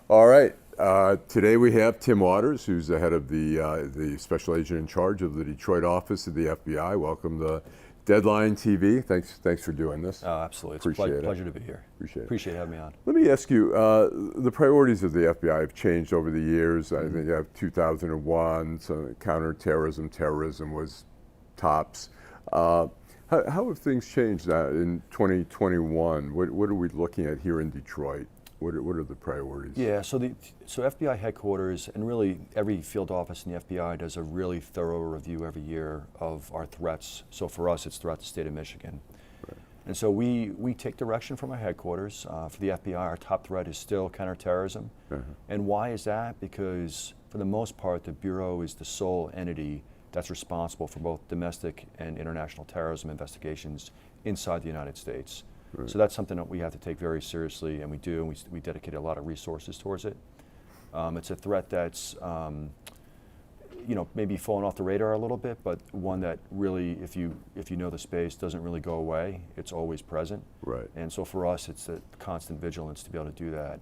All right. Today we have Tim Waters, who's the head of the special agent in charge of the Detroit office of the FBI. Welcome to Deadline TV. Thanks for doing this. Oh, absolutely. It's Appreciate a it. pleasure to be here. Appreciate having me on. Let me ask you, the priorities of the FBI have changed over the years. I think you have 2001, so counterterrorism, terrorism was tops. How have things changed in 2021? What are we looking at here in Detroit? What are the priorities? Yeah, so FBI headquarters and really every field office in the FBI does a really thorough review every year of our threats. So for us, it's throughout the state of Michigan. Right. And so we take direction from our headquarters. For the FBI, our top threat is still counterterrorism. And why is that? Because for the most part, the Bureau is the sole entity that's responsible for both domestic and international terrorism investigations inside the United States. Right. So that's something that we have to take very seriously, and we do, and we dedicate a lot of resources towards it. It's a threat that's, maybe fallen off the radar a little bit, but one that really, if you know the space, doesn't really go away. It's always present. Right. And so for us, it's a constant vigilance to be able to do that.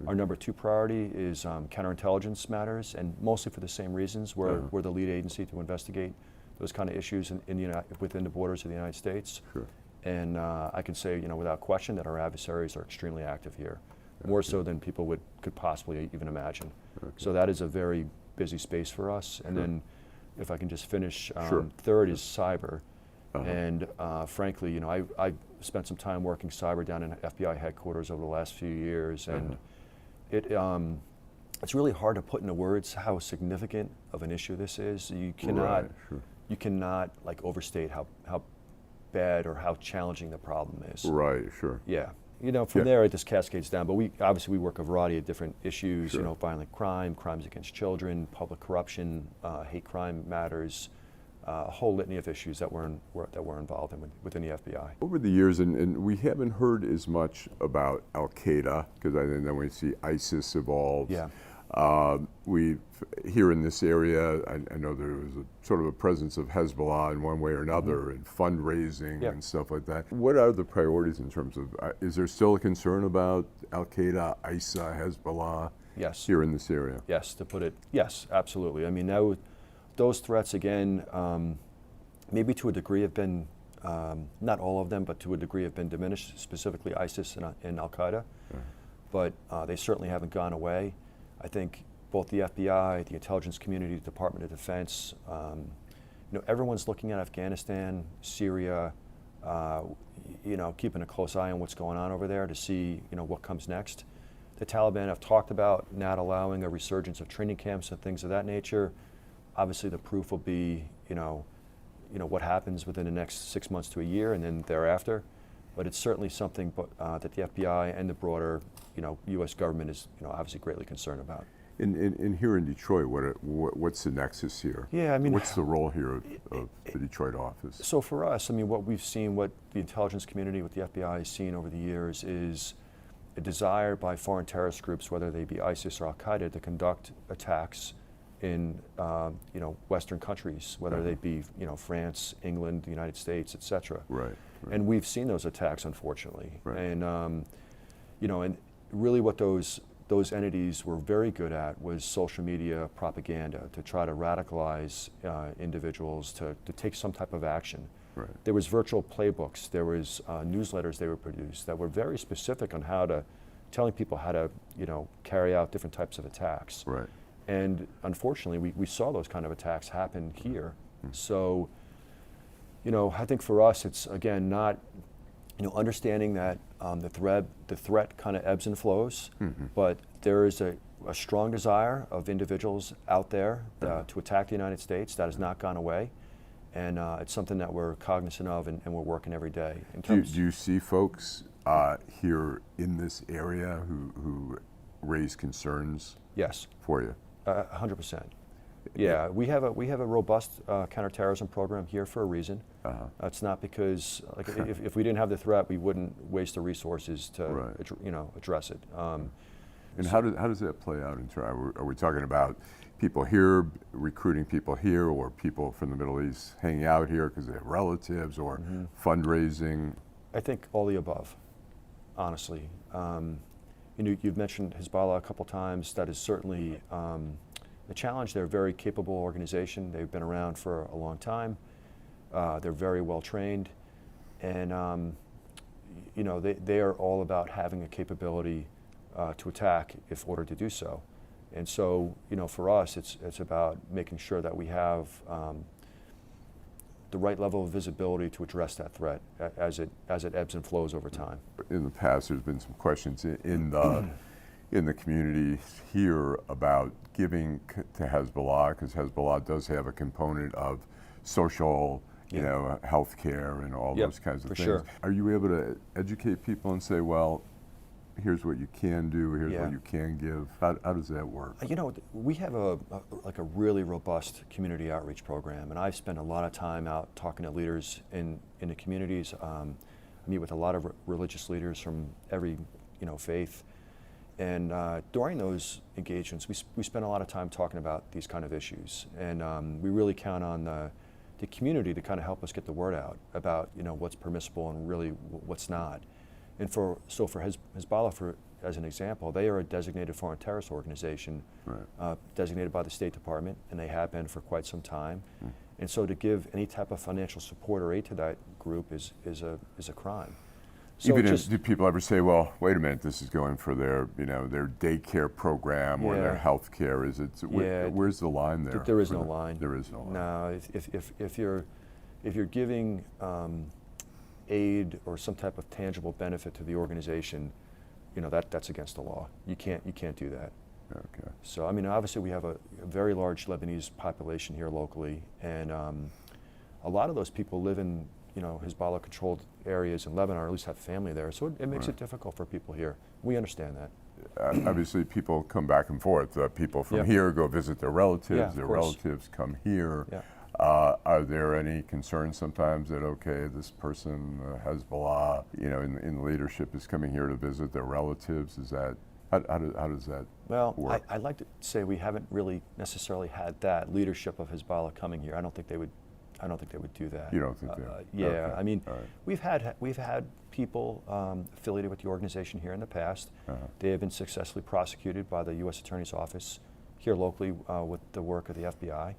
Our number 2 priority is counterintelligence matters, and mostly for the same reasons. We're the lead agency to investigate those kind of issues within the borders of the United States. Sure. And I can say, without question, that our adversaries are extremely active here, more so than people could possibly even imagine. Okay. So that is a very busy space for us. And Sure. then, if I can just finish, Sure. third is cyber. Uh-huh. And frankly, I spent some time working cyber down in FBI headquarters over the last few years, and it's really hard to put into words how significant of an issue this is. You cannot, Right, sure. you cannot overstate how bad or how challenging the problem is. Right, sure. Yeah. From there it just cascades down. But we work a variety of different issues, Sure. violent crime, crimes against children, public corruption, hate crime matters, a whole litany of issues that we're involved in within the FBI. Over the years, and we haven't heard as much about Al Qaeda, because I think then we see ISIS evolve. Yeah. We here in this area, I know there was sort of a presence of Hezbollah in one way or another, and fundraising and stuff like that. What are the priorities in terms of, is there still a concern about Al Qaeda, ISA, Hezbollah Yes. here in this area? Yes, yes, absolutely. I mean, those threats, again, maybe to a degree have been, not all of them, but to a degree have been diminished, specifically ISIS and Al Qaeda. But they certainly haven't gone away. I think both the FBI, the intelligence community, the Department of Defense, everyone's looking at Afghanistan, Syria, keeping a close eye on what's going on over there to see, what comes next. The Taliban have talked about not allowing a resurgence of training camps and things of that nature. Obviously, the proof will be, what happens within the next 6 months to a year, and then thereafter. But it's certainly something that the FBI and the broader, U.S. government is, obviously greatly concerned about. In here in Detroit, what's the nexus here? Yeah, I mean, what's the role here of the Detroit office? So for us, I mean, what we've seen, what the intelligence community, what the FBI has seen over the years is a desire by foreign terrorist groups, whether they be ISIS or Al Qaeda, to conduct attacks in Western countries, whether they be France, England, the United States, etc. Right. And we've seen those attacks, unfortunately. Right. And and really what those entities were very good at was social media propaganda, to try to radicalize individuals to take some type of action. Right. There was virtual playbooks, there was newsletters they would produce that were very specific on telling people how to carry out different types of attacks. Right. And unfortunately, we saw those kind of attacks happen here. So, I think for us, it's again not, understanding that the threat kind of ebbs and flows, but there is a strong desire of individuals out there to attack the United States. That has not gone away, and it's something that we're cognizant of, and we're working every day. Do you see folks here in this area who raise concerns? Yes. For you? 100%. Yeah, we have a robust counterterrorism program here for a reason. It's not because if we didn't have the threat, we wouldn't waste the resources to address it. And how does that play out in terms? Are we talking about people here recruiting people here, or people from the Middle East hanging out here because they have relatives, or fundraising? I think all the above, honestly. You've mentioned Hezbollah a couple times. That is certainly a challenge. They're a very capable organization. They've been around for a long time. They're very well trained, and they are all about having a capability to attack if ordered to do so. And so, for us, it's about making sure that we have the right level of visibility to address that threat as it ebbs and flows over time. In the past, there's been some questions in the community here about giving to Hezbollah, because Hezbollah does have a component of social, health care and all those kinds of things. Sure. Are you able to educate people and say, well, here's what you can do, here's Yeah. what you can give? How does that work? We have a really robust community outreach program, and I've spent a lot of time out talking to leaders in the communities. I meet with a lot of religious leaders from every faith, and during those engagements, we spend a lot of time talking about these kind of issues, and we really count on the community to kind of help us get the word out about what's permissible and really what's not. And for Hezbollah, as an example, they are a designated foreign terrorist organization, Right. Designated by the State Department, and they have been for quite some time. And so to give any type of financial support or aid to that group is a crime. So Even do people ever say, well, wait a minute, this is going for their daycare program or their Yeah. health care? Is it? Where's the line there? There is no line. There is no line. No, if you're giving aid or some type of tangible benefit to the organization, that's against the law. You can't do that. Okay. So obviously we have a very large Lebanese population here locally, and a lot of those people live in Hezbollah controlled areas in Lebanon, or at least have family there. So it makes it difficult for people here. We understand that. Obviously, people come back and forth. People from Yeah. here go visit their relatives. Yeah, of their course. relatives come here. Yeah. Are there any concerns sometimes that, okay, this person, Hezbollah, in leadership is coming here to visit their relatives? Is that, how does that Well, work? I'd like to say we haven't really necessarily had that leadership of Hezbollah coming here. I don't think they would do that. You don't think they would? Yeah, Okay. All right. we've had people affiliated with the organization here in the past. Uh-huh. They have been successfully prosecuted by the U.S. Attorney's Office here locally with the work of the FBI,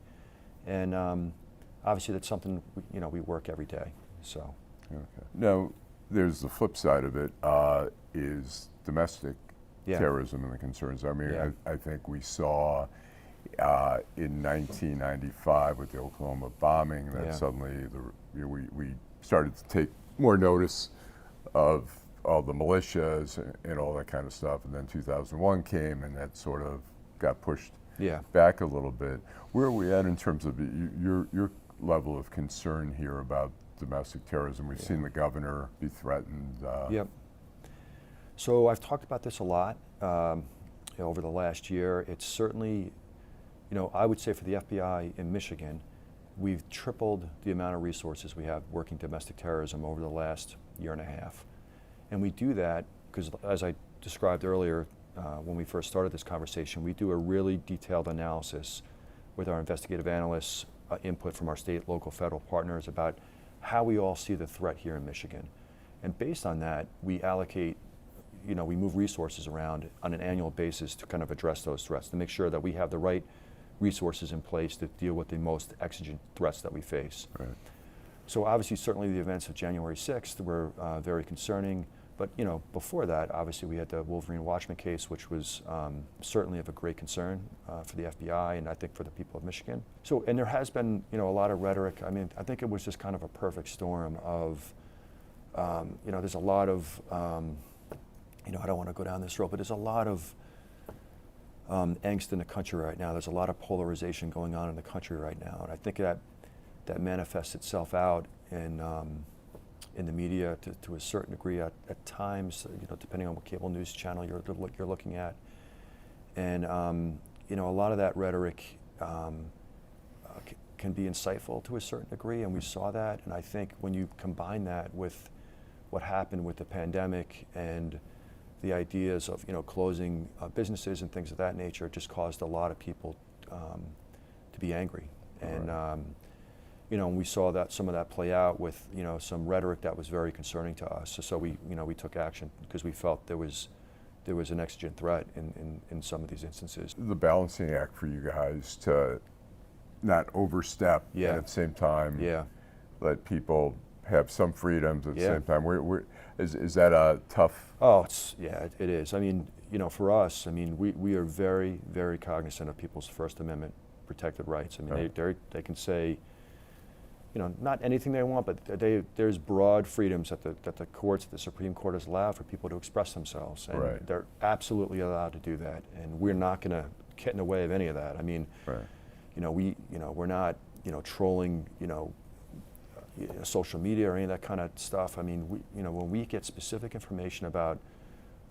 and obviously that's something we work every day. So. Okay. Now, there's the flip side of it, is domestic Yeah. terrorism and the concerns. I mean, Yeah. I think we saw in 1995 with the Oklahoma bombing that Yeah. suddenly we started to take more notice of all the militias and all that kind of stuff. And then 2001 came, and that sort of got pushed Yeah. back a little bit. Where are we at in terms of your level of concern here about domestic terrorism? We've seen the governor be threatened. Yep. So I've talked about this a lot over the last year. It's certainly, I would say for the FBI in Michigan, we've tripled the amount of resources we have working domestic terrorism over the last year and a half. And we do that because, as I described earlier, when we first started this conversation, we do a really detailed analysis with our investigative analysts, input from our state, local, federal partners about how we all see the threat here in Michigan. And based on that, we allocate, we move resources around on an annual basis to kind of address those threats, to make sure that we have the right resources in place to deal with the most exigent threats that we face. Right. So obviously, certainly the events of January 6th were very concerning. But before that, obviously we had the Wolverine Watchman case, which was certainly of a great concern for the FBI and I think for the people of Michigan. So, and there has been a lot of rhetoric. I mean, I think it was just kind of a perfect storm of, there's a lot of, I don't want to go down this road, but there's a lot of angst in the country right now. There's a lot of polarization going on in the country right now, and I think that manifests itself out in the media to a certain degree at times, depending on what cable news channel you're looking at. And a lot of that rhetoric can be insightful to a certain degree, and we saw that. And I think when you combine that with what happened with the pandemic and the ideas of closing businesses and things of that nature, it just caused a lot of people to be angry. And and we saw that some of that play out with some rhetoric that was very concerning to us. So we we took action because we felt there was there was an exigent threat in some of these instances. The balancing act for you guys to not overstep Yeah. and at the same time Yeah. let people have some freedoms at the Yeah. same time. Is that a tough? Oh, it is. I mean, for us, I mean, we are very, very cognizant of people's First Amendment protected rights. I mean, Right. they can say, not anything they want, but there's broad freedoms that the courts, the Supreme Court has allowed for people to express themselves, and Right. they're absolutely allowed to do that, and we're not going to get in the way of any of that. I mean, Right. we're not, trolling, social media or any of that kind of stuff. I mean, when we get specific information about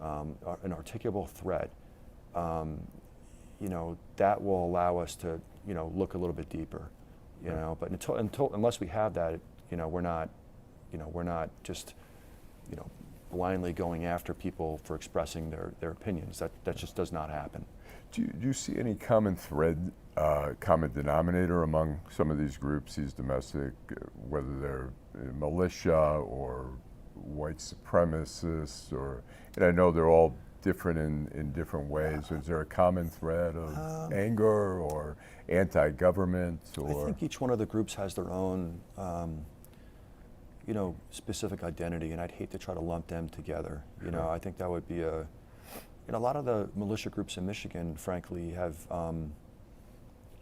an articulable threat, that will allow us to, look a little bit deeper, But unless we have that, we're not just, blindly going after people for expressing their opinions. That just does not happen. Do you see any common thread, common denominator among some of these groups, these domestic, whether they're militia or white supremacists, and I know they're all different in different ways. Is there a common thread of anger or anti-government? I think each one of the groups has their own, specific identity, and I'd hate to try to lump them together. Sure. I think that would be a lot of the militia groups in Michigan, frankly, have,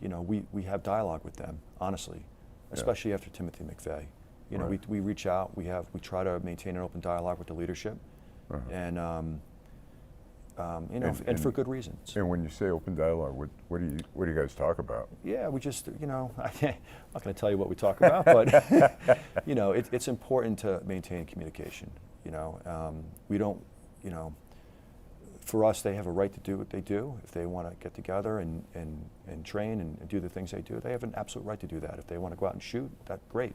we have dialogue with them, honestly, especially after Timothy McVeigh. Right. We reach out, we try to maintain an open dialogue with the leadership, Uh-huh. and And for good reasons. And when you say open dialogue, what do you guys talk about? Yeah, we just, I'm not going to tell you what we talk about, but, it's important to maintain communication. We don't, for us, they have a right to do what they do. If they want to get together and train and do the things they do, they have an absolute right to do that. If they want to go out and shoot, that's great.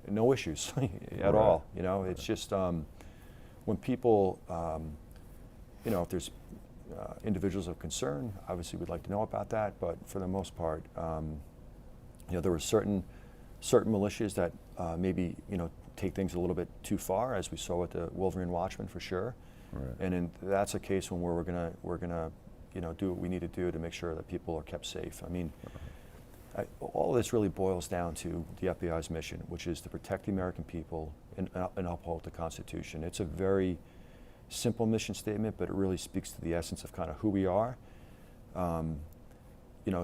No issues at all. It's just when people, if there's individuals of concern, obviously we'd like to know about that, but for the most part, there were certain militias that maybe, take things a little bit too far, as we saw with the Wolverine Watchmen for sure. Right. And that's a case when we're gonna do what we need to do to make sure that people are kept safe. I mean, all of this really boils down to the FBI's mission, which is to protect the American people and uphold the Constitution. It's a very simple mission statement, but it really speaks to the essence of kind of who we are.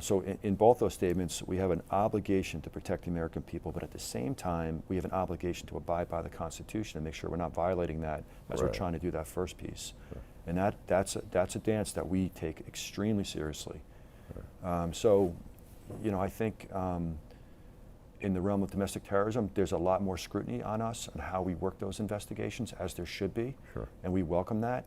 So in both those statements, we have an obligation to protect the American people, but at the same time, we have an obligation to abide by the Constitution and make sure we're not violating that as we're Right. trying to do that first piece. Sure. And that's a dance that we take extremely seriously. I think in the realm of domestic terrorism, there's a lot more scrutiny on us and how we work those investigations, as there should be. Sure. And we welcome that.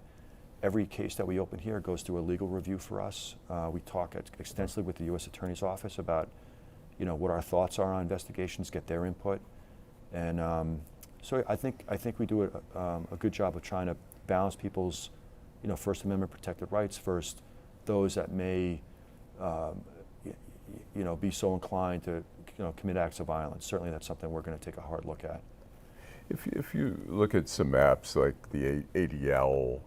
Every case that we open here goes through a legal review for us. We talk extensively with the U.S. Attorney's Office about, what our thoughts are on investigations, get their input, and so I think we do a good job of trying to balance people's, First Amendment protected rights first, those that may, be so inclined to, commit acts of violence. Certainly, that's something we're going to take a hard look at. If you look at some maps like the ADL,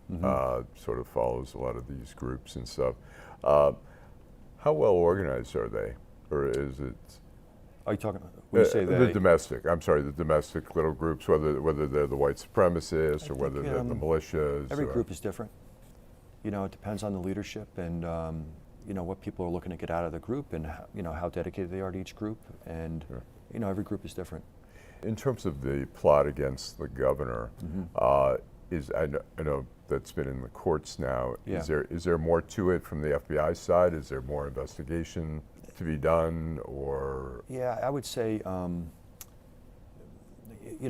sort of follows a lot of these groups and stuff, how well organized are they, or is it? Are you talking when you say they? The domestic little groups, whether they're the white supremacists or whether they're the militias? Every group is different. It depends on the leadership and what people are looking to get out of the group and how dedicated they are to each group, and Sure. Every group is different. In terms of the plot against the governor, I know that's been in the courts now. Yeah. Is there more to it from the FBI side? Is there more investigation to be done, or? Yeah, I would say,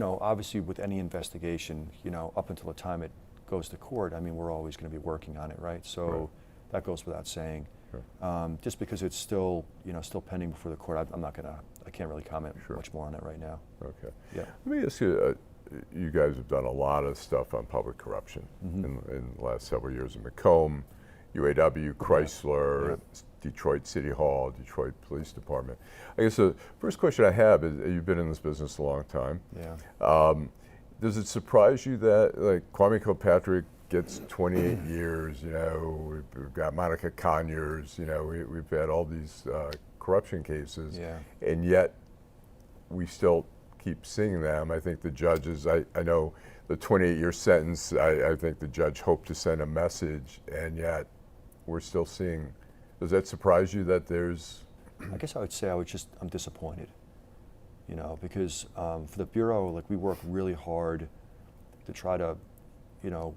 obviously with any investigation, up until the time it goes to court, I mean, we're always going to be working on it, right? So Right. that goes without saying. Sure. Just because it's still, still pending before the court, I can't really comment Sure. much more on it right now. Okay. Yeah. Let me ask you, you guys have done a lot of stuff on public corruption in the last several years. Macomb, UAW, Chrysler, Yeah. Detroit City Hall, Detroit Police Department. I guess the first question I have is, you've been in this business a long time. Yeah. Does it surprise you that, like, Kwame Kilpatrick gets 28 years. You know, we've got Monica Conyers. You know, we've had all these corruption cases, Yeah. and yet we still keep seeing them. I think the judges, I know the 28-year sentence, I think the judge hoped to send a message, and yet we're still seeing. Does that surprise you that there's? I guess I would say I'm disappointed, you know, because for the Bureau, like, we work really hard to try to, you know,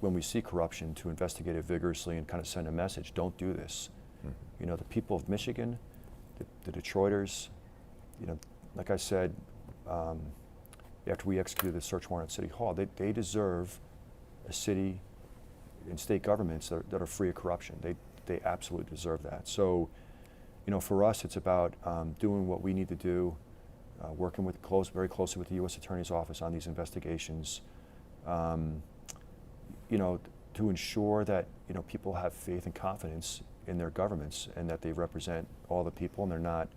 when we see corruption, to investigate it vigorously and kind of send a message, don't do this. Mm-hmm. You know, the people of Michigan, the Detroiters, you know, like I said, after we executed the search warrant at City Hall, they deserve a city and state governments that are free of corruption. They absolutely deserve that. So, you know, for us, it's about doing what we need to do, working very closely with the U.S. Attorney's Office on these investigations, you know, to ensure that, you know, people have faith and confidence in their governments and that they represent all the people, and they're not,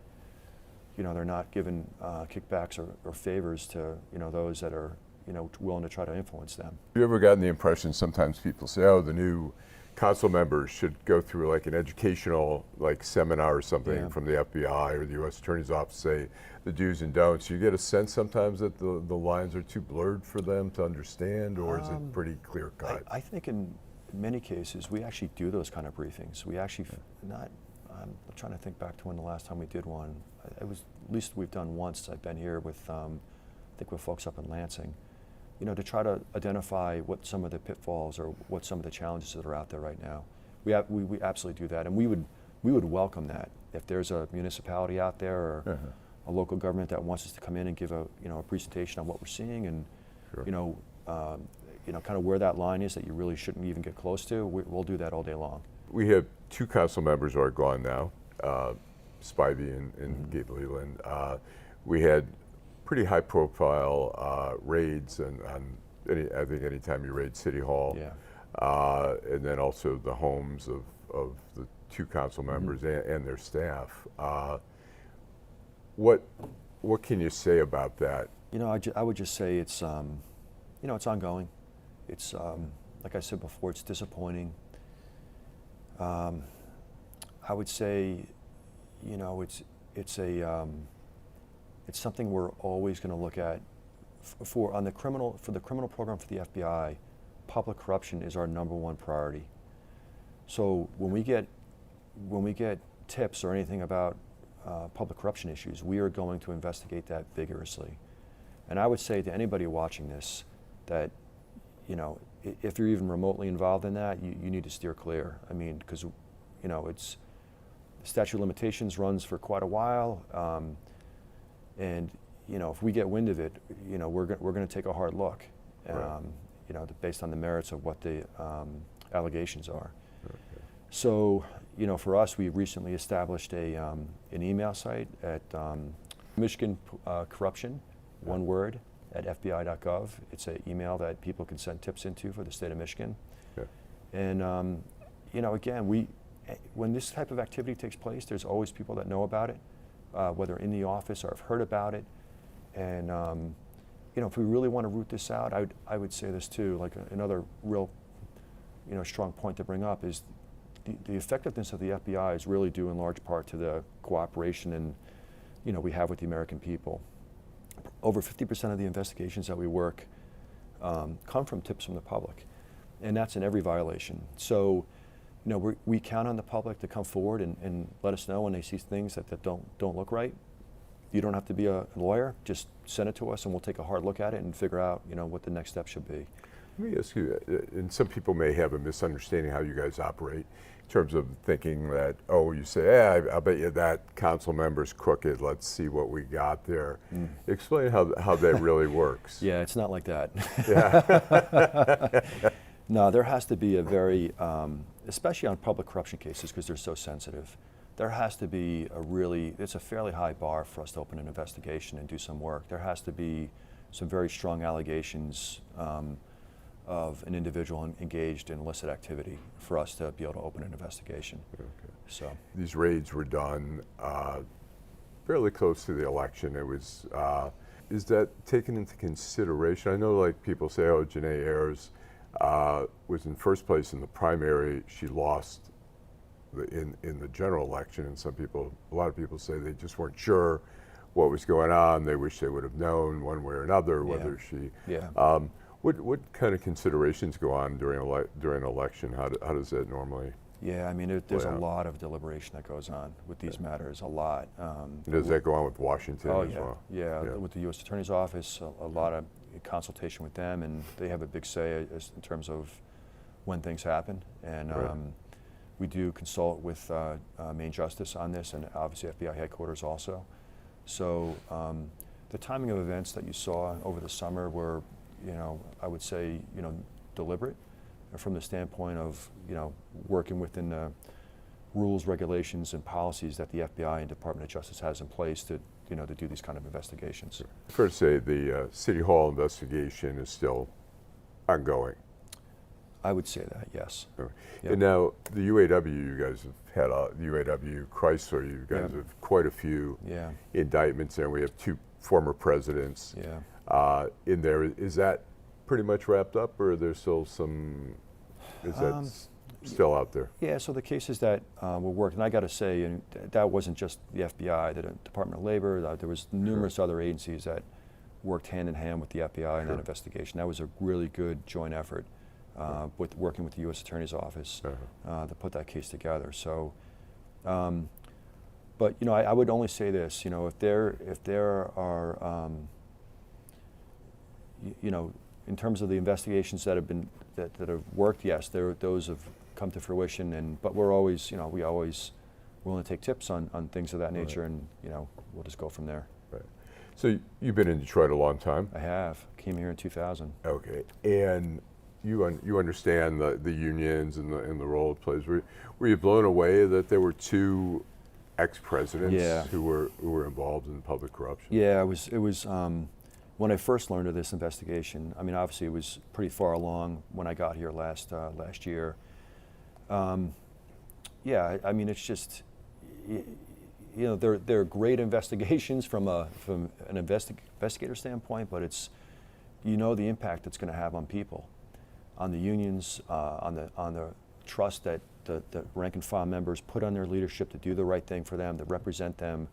you know, they're not given kickbacks or favors to, you know, those that are, you know, willing to try to influence them. Have you ever gotten the impression sometimes people say, oh, the new council members should go through like an educational like seminar or something Yeah. from the FBI or the U.S. Attorney's Office, say the do's and don'ts? You get a sense sometimes that the lines are too blurred for them to understand, or is it pretty clear cut? I think in many cases we actually do those kind of briefings. We actually I'm trying to think back to when the last time we did one. It was, at least we've done once since I've been here with, I think with folks up in Lansing, you know, to try to identify what some of the pitfalls or what some of the challenges that are out there right now. We absolutely do that, and we would welcome that. If there's a municipality out there or a local government that wants us to come in and give a presentation on what we're seeing, and Sure. you know, kind of where that line is that you really shouldn't even get close to, we'll do that all day long. We have two council members who are gone now, Spivey and Gabe Leland. We had pretty high-profile raids, and I think anytime you raid City Hall, Yeah. and then also the homes of the two council members and their staff. What can you say about that? You know, I would just say it's, you know, it's ongoing. It's, like I said before, it's disappointing. I would say, you know, it's something we're always going to look at. For the criminal program for the FBI, public corruption is our #1 priority. So when we get tips or anything about public corruption issues, we are going to investigate that vigorously. And I would say to anybody watching this that, you know, if you're even remotely involved in that, you need to steer clear. I mean, because, you know, it's, the statute of limitations runs for quite a while, and, you know, if we get wind of it, you know, we're going to take a hard look, Right. you know, based on the merits of what the allegations are. Okay. So, you know, for us, we recently established an email site at Michigan Corruption, one word, at FBI.gov. It's an email that people can send tips into for the state of Michigan. Yeah. And, you know, again, when this type of activity takes place, there's always people that know about it, whether in the office or have heard about it. And, you know, if we really want to root this out, I would say this too, like another real, you know, strong point to bring up is the effectiveness of the FBI is really due in large part to the cooperation and, you know, we have with the American people. Over 50% of the investigations that we work come from tips from the public, and that's in every violation. So, you know, we count on the public to come forward and let us know when they see things that don't look right. You don't have to be a lawyer; just send it to us, and we'll take a hard look at it and figure out, you know, what the next step should be. Let me ask you, and some people may have a misunderstanding how you guys operate in terms of thinking that, oh, you say, yeah, I bet you that council member's crooked, let's see what we got there. Explain how that really works. Yeah, it's not like that. Yeah. No, there has to be a very, especially on public corruption cases because they're so sensitive, there has to be it's a fairly high bar for us to open an investigation and do some work. There has to be some very strong allegations of an individual engaged in illicit activity for us to be able to open an investigation. Okay. So These raids were done fairly close to the election. It was, is that taken into consideration? I know like people say, oh, Janae Ayers was in first place in the primary. She lost in the general election, and a lot of people say they just weren't sure what was going on. They wish they would have known one way or another whether she. Yeah. What kind of considerations go on during an election? How does that normally? Yeah, I mean, there's a out. lot of deliberation that goes on with these matters, a lot. Does that go on with Washington Oh, as yeah. well? Yeah, with the U.S. Attorney's Office, a lot of consultation with them, and they have a big say in terms of when things happen. And Right. we do consult with Main Justice on this, and obviously FBI headquarters also. So the timing of events that you saw over the summer were, I would say, deliberate from the standpoint of, working within the rules, regulations, and policies that the FBI and Department of Justice has in place to do these kind of investigations. Fair to say the City Hall investigation is still ongoing. I would say that, yes. Okay. Yep. And now the UAW, you guys have had UAW, Chrysler, you guys Yep. have quite a few Yeah, indictments, and we have 2 former presidents yeah. in there. Is that pretty much wrapped up, or are there still some? Is that still out there? Yeah, so the cases that were worked, and I got to say, and that wasn't just the FBI, the Department of Labor, there was numerous other agencies that worked hand in hand with the FBI in that investigation. That was a really good joint effort with working with the U.S. Attorney's Office to put that case together. So, but I would only say this, if there are, in terms of the investigations that have been that have worked, yes, those have come to fruition, but we're always, we always willing to take tips on things of that nature, and we'll just go from there. Right. So you've been in Detroit a long time. I have. Came here in 2000. Okay, and you understand the unions and the role it plays. Were you blown away that there were 2 ex-presidents Yeah. who were involved in public corruption? Yeah, it was when I first learned of this investigation. I mean, obviously it was pretty far along when I got here last year. Yeah, I mean, it's just, they're great investigations from an investigator standpoint, but it's, the impact it's going to have on people, on the unions, on the trust that the rank and file members put on their leadership to do the right thing for them, to represent them,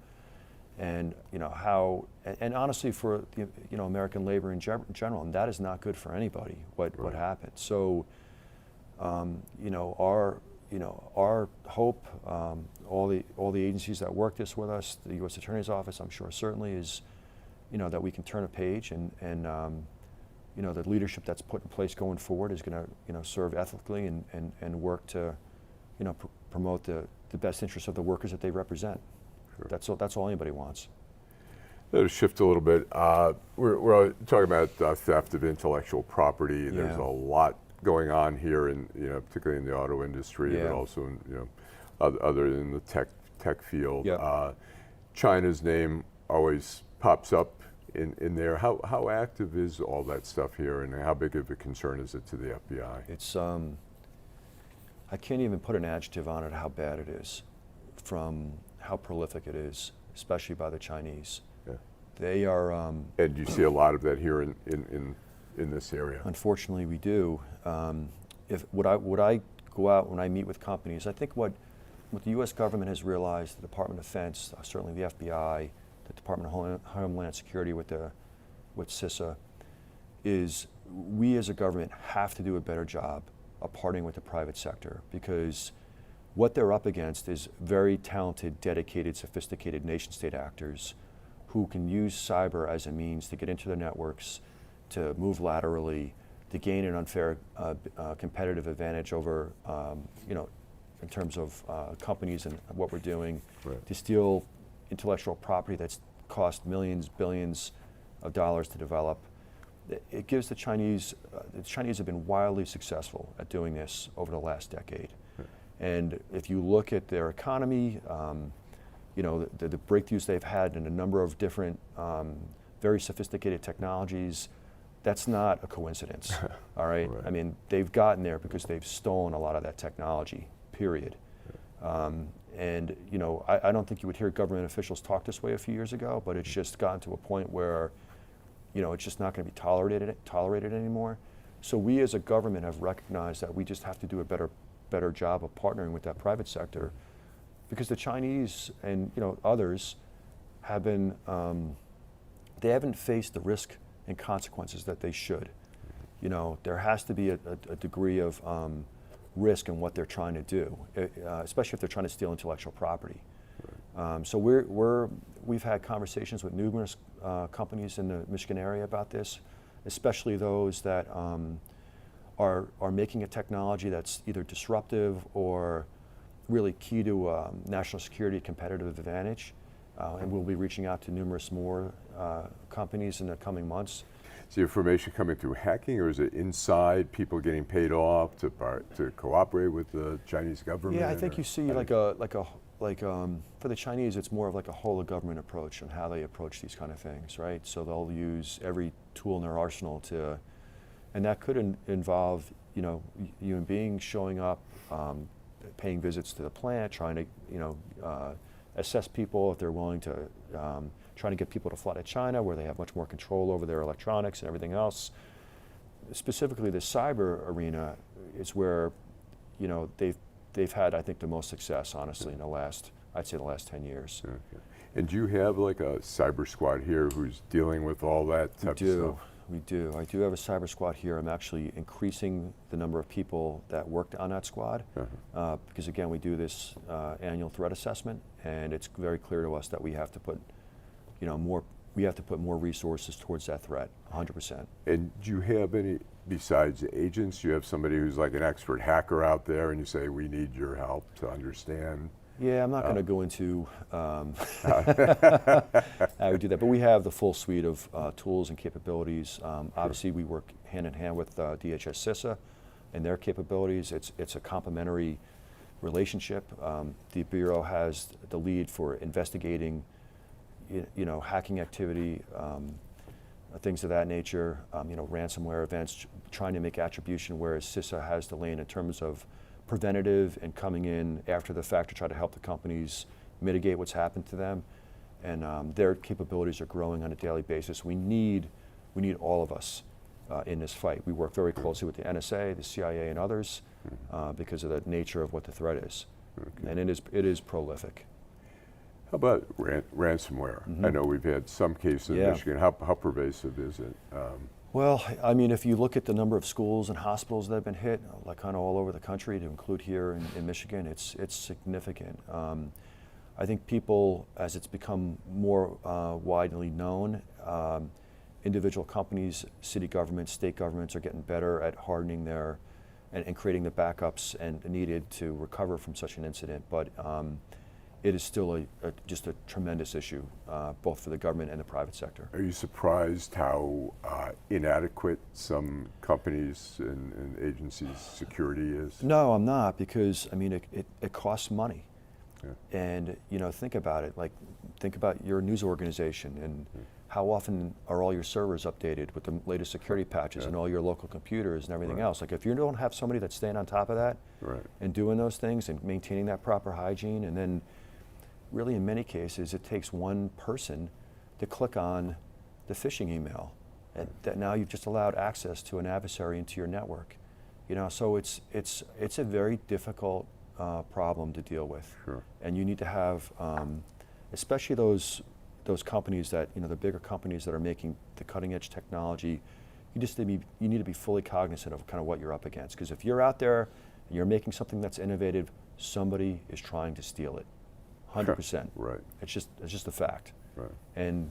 and how, and honestly for the American labor in general, and that is not good for anybody. What happened. So, our hope, all the agencies that work this with us, the U.S. Attorney's Office, I'm sure certainly is, that we can turn a page, and the leadership that's put in place going forward is going to, serve ethically and work to, promote the best interests of the workers that they represent. Sure. That's all anybody wants. Let's shift a little bit. We're talking about theft of intellectual property. There's a lot going on here, particularly in the auto industry, but also in other in the tech field. Yeah. China's name always pops up in there. How active is all that stuff here, and how big of a concern is it to the FBI? It's I can't even put an adjective on it how bad it is, from how prolific it is, especially by the Chinese. Yeah. They are. And you see a lot of that here in this area. Unfortunately, we do. If would I go out when I meet with companies, I think what the U.S. government has realized, the Department of Defense, certainly the FBI, the Department of Homeland Security with CISA, is we as a government have to do a better job of partnering with the private sector, because what they're up against is very talented, dedicated, sophisticated nation-state actors who can use cyber as a means to get into their networks, to move laterally, to gain an unfair competitive advantage over, in terms of companies and what we're doing, to steal intellectual property that's cost millions, billions of dollars to develop. It gives the Chinese have been wildly successful at doing this over the last decade. And if you look at their economy, the breakthroughs they've had in a number of different, very sophisticated technologies, that's not a coincidence, all right? I mean, they've gotten there because they've stolen a lot of that technology, period. And I don't think you would hear government officials talk this way a few years ago, but it's just gotten to a point where, it's just not going to be tolerated anymore. So we as a government have recognized that we just have to do a better job of partnering with that private sector, because the Chinese and others have been they haven't faced the risk and consequences that they should. There has to be a degree of risk in what they're trying to do, especially if they're trying to steal intellectual property. So we've had conversations with numerous companies in the Michigan area about this, especially those that are making a technology that's either disruptive or really key to national security competitive advantage. And we'll be reaching out to numerous more companies in the coming months. Is the information coming through hacking, or is it inside people getting paid off to cooperate with the Chinese government? Yeah, I think you see for the Chinese, it's more of like a whole of government approach on how they approach these kind of things, right? So they'll use every tool in their arsenal and that could involve human beings showing up, paying visits to the plant, trying to assess people if they're willing to. Trying to get people to fly to China, where they have much more control over their electronics and everything else. Specifically, the cyber arena is where, they've had, I think, the most success, honestly, in the last 10 years. Okay. And do you have like a cyber squad here who's dealing with all that type of stuff? We do. I do have a cyber squad here. I'm actually increasing the number of people that worked on that squad, because again, we do this annual threat assessment, and it's very clear to us that we have to put more resources towards that threat, 100%. And do you have any, besides agents, do you have somebody who's like an expert hacker out there and you say, we need your help to understand? Yeah, I'm not going to go into how we do that, but we have the full suite of tools and capabilities. Obviously, we work hand in hand with DHS CISA and their capabilities. It's a complementary relationship. The Bureau has the lead for investigating hacking activity, things of that nature, ransomware events, trying to make attribution, whereas CISA has the lane in terms of preventative and coming in after the fact to try to help the companies mitigate what's happened to them. And their capabilities are growing on a daily basis. We need all of us in this fight. We work very closely with the NSA, the CIA, and others because of the nature of what the threat is. Okay. And it is prolific. How about ransomware? I know we've had some cases in Michigan. How pervasive is it? Well, I mean, if you look at the number of schools and hospitals that have been hit, like kind of all over the country, to include here in Michigan, it's significant. I think people, as it's become more widely known, individual companies, city governments, state governments are getting better at hardening their and creating the backups and needed to recover from such an incident. But it is still just a tremendous issue, both for the government and the private sector. Are you surprised how inadequate some companies and agencies' security is? No, I'm not, because I mean it costs money. Yeah. And think about it. Like, think about your news organization and how often are all your servers updated with the latest security patches and all your local computers and everything else. Like, if you don't have somebody that's staying on top of that and doing those things and maintaining that proper hygiene, and then really in many cases it takes one person to click on the phishing email, and that now you've just allowed access to an adversary into your network. So it's a very difficult problem to deal with. Sure. And you need to have, especially those companies that, the bigger companies that are making the cutting edge technology, you need to be fully cognizant of kind of what you're up against. Because if you're out there and you're making something that's innovative, somebody is trying to steal it, 100%. Right. It's just a fact. Right. And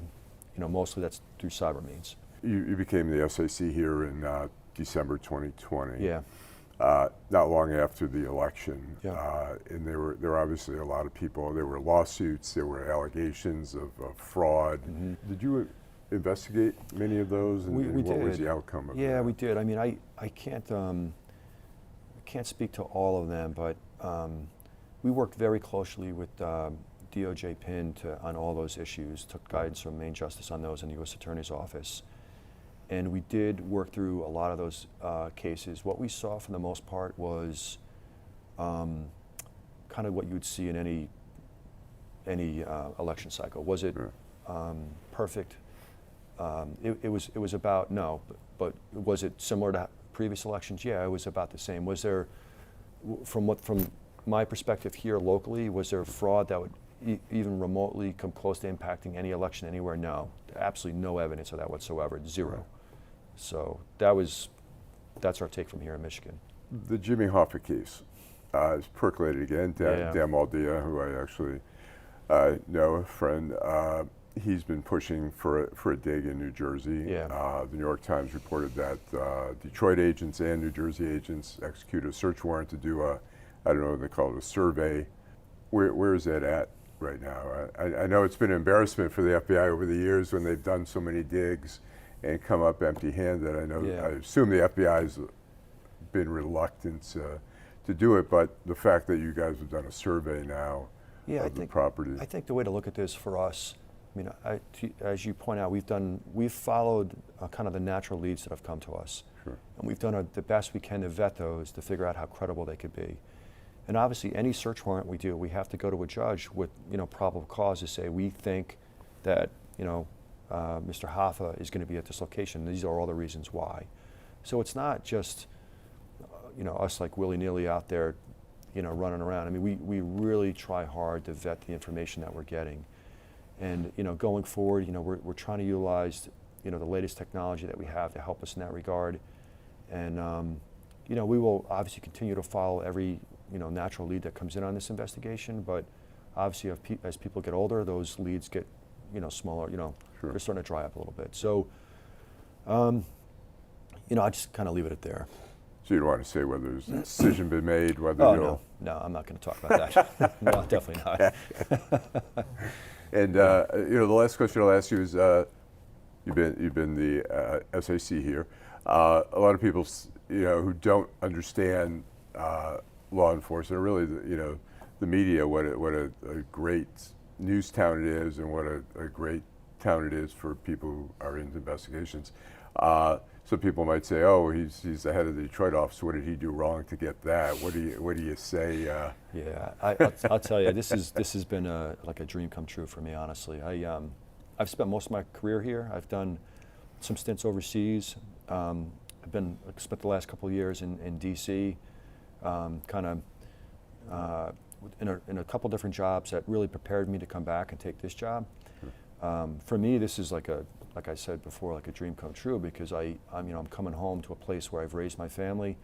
mostly that's through cyber means. You became the SAC here in December 2020. Yeah. Not long after the election, Yeah. And there were obviously a lot of people. There were lawsuits. There were allegations of fraud. Mm-hmm. Did you investigate many of those? And we what did. was the outcome of that? Yeah, we did. I mean, I can't speak to all of them, but we worked very closely with DOJ PIN on all those issues. Took guidance from Main Justice on those in the U.S. Attorney's Office. And we did work through a lot of those cases. What we saw for the most part was kind of what you would see in any election cycle. Was it perfect? It was about no, but was it similar to previous elections, yeah, it was about the same. Was there, from my perspective here locally, was there fraud that would even remotely come close to impacting any election anywhere? No, absolutely no evidence of that whatsoever, zero. Right. So that's our take from here in Michigan. The Jimmy Hoffa case has percolated again. Yeah. Dan Maldia, who I actually know, a friend, he's been pushing for a dig in New Jersey. Yeah. The New York Times reported that Detroit agents and New Jersey agents executed a search warrant to do I don't know what they call it, a survey. Where is that at right now? I know it's been an embarrassment for the FBI over the years when they've done so many digs and come up empty-handed. I know. Yeah. I assume the FBI's been reluctant to do it, but the fact that you guys have done a survey now of the property. I think the way to look at this for us, I mean, as you point out, we've followed kind of the natural leads that have come to us, Sure. and we've done the best we can to vet those to figure out how credible they could be. And obviously, any search warrant we do, we have to go to a judge with probable cause to say we think that Mr. Hoffa is going to be at this location. These are all the reasons why. So it's not just us like willy-nilly out there, running around. I mean, we really try hard to vet the information that we're getting. And going forward, we're trying to utilize the latest technology that we have to help us in that regard. And we will obviously continue to follow every natural lead that comes in on this investigation. But obviously, as people get older, those leads get smaller. Sure. They're starting to dry up a little bit. So I just kind of leave it at there. So you don't want to say whether there's a decision been made, whether Oh no, I'm not going to talk about that. No, definitely not. And the last question I'll ask you is, you've been the SAC here. A lot of people, who don't understand law enforcement, or really, the media, what a great news town it is, and what a great town it is for people who are into investigations. Some people might say, "Oh, he's the head of the Detroit office. What did he do wrong to get that?" What do you say? Yeah, I'll tell you, this has been like a dream come true for me, honestly. I've spent most of my career here. I've done some stints overseas. I've spent the last couple of years in D.C., kind of in a couple different jobs that really prepared me to come back and take this job. For me, this is like I said before, like a dream come true, because I'm coming home to a place where I've raised my family.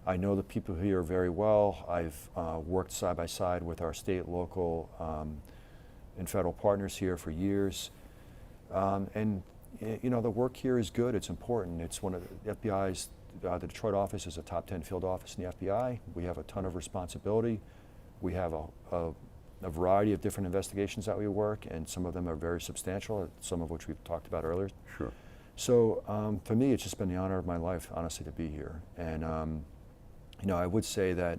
I know the people here very well. I've worked side by side with our state, local, and federal partners here for years. And the work here is good. It's important. It's one of the FBI's. The Detroit office is a top 10 field office in the FBI. We have a ton of responsibility. We have a variety of different investigations that we work, and some of them are very substantial, some of which we've talked about earlier. Sure. So for me, it's just been the honor of my life, honestly, to be here. And I would say that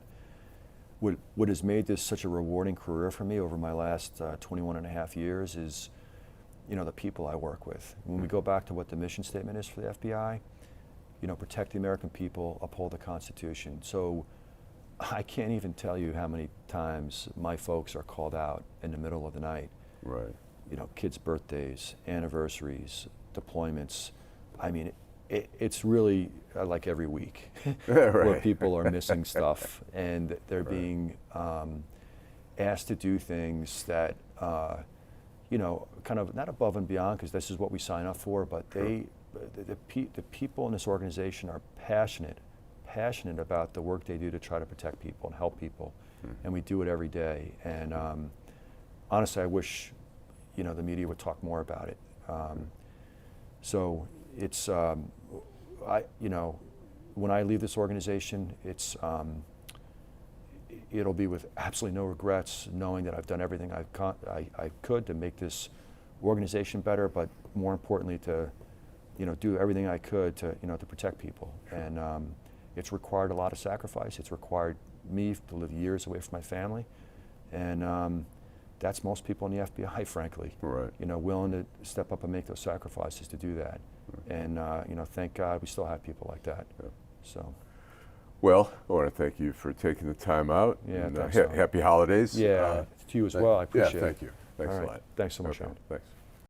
what has made this such a rewarding career for me over my last 21 and a half years is, the people I work with. When we go back to what the mission statement is for the FBI, protect the American people, uphold the Constitution. So I can't even tell you how many times my folks are called out in the middle of the night. Right. Kids' birthdays, anniversaries, deployments. I mean, it's really like every week Right. where people are missing stuff, and they're being asked to do things that, kind of not above and beyond, because this is what we sign up for, but Sure. the people in this organization are passionate about the work they do to try to protect people and help people, and we do it every day. And honestly, I wish the media would talk more about it. So it's when I leave this organization, it'll be with absolutely no regrets, knowing that I've done everything I could to make this organization better, but more importantly to do everything I could to protect people. And it's required a lot of sacrifice. It's required me to live years away from my family, and that's most people in the FBI, frankly. Right. Willing to step up and make those sacrifices to do that. And thank God we still have people like that. Yeah. So. Well, I want to thank you for taking the time out. Yeah, and, thanks, Alan. happy holidays. Yeah, to you as well. I appreciate it. Yeah, thank you. Thanks All a right. lot. Thanks so much, Okay, Alan. thanks.